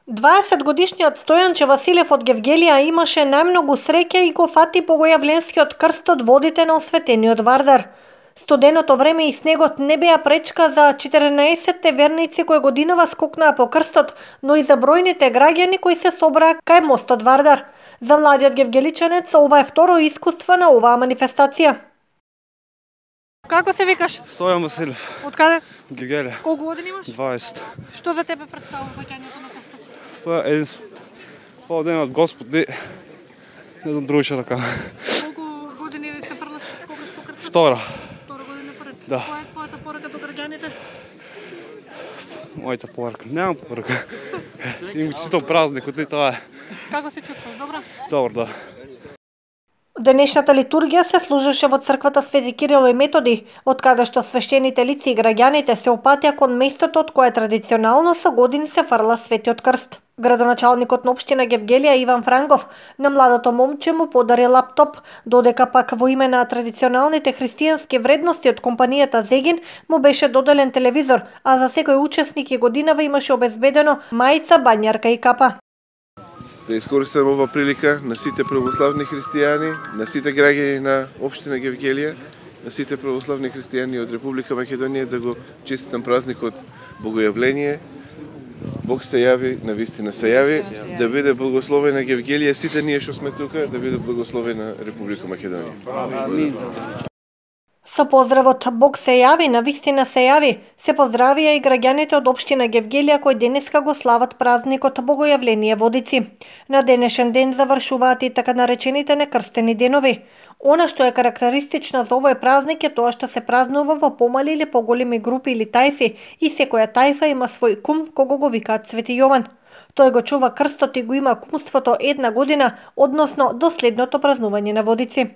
20-годишниот Стојанче Василев од Гевгелија имаше најмногу среќа и го фати богојавленскиот крст од водите на осветениот Вардар. Студеното време и снегот не беа пречка за 14 верници кои годинава скокнаа по крстот, но и за бројните граѓани кои се собраа кај мостот Вардар. За младиот гевгеличанец ова е второ искуство на оваа манифестација. Како се викаш? Стојан Василев. Од каде? Гевгелија. Колку години имаш? 20. Што за тебе представува паѓањето на крстот? Па единство. Па ден од Господ, не знам други што да кажам. Колку години се фрлаш по крстот? Втора. Втора година поред. Да. Која е твојата порака до граѓаните? Мојата порака. Немам порака. Им читам празникот и тоа е. Како се чувствуваш? Добро? Добро, да. Денешната литургија се служеше во црквата Свети Кирил и Методи, од каде што свештените лица и граѓаните се опатија кон местото од кое традиционално со години се фрла Светиот крст. Градоначалникот на општина Гевгелија Иван Франков на младото момче му подари лаптоп, додека пак во име на традиционалните христијански вредности од компанијата Зегин му беше доделен телевизор, а за секој учесник и годинава имаше обезбедено мајца, бањарка и капа. Да искористам ова прилика на сите православни христијани, на сите граѓани на општина Гевгелија, на сите православни христијани од Република Македонија да го честитам празникот Богојавление. Бог се јави, навистина се јави, да биде благословена Гевгелија, сите ние што сме тука, да биде благословена Република Македонија. Со поздравот Бог се јави, навистина се јави, се поздравија и граѓаните од општина Гевгелија кои денеска го слават празникот Богојавление Водици. На денешен ден завршуваат и така наречените некрстени денови. Она што е карактеристично за овој празник е тоа што се празнува во помали или поголеми групи или тајфи и секоја тајфа има свој кум кого го викаат Свети Јован. Тој го чува крстот и го има кумството една година, односно до следното празнување на Водици.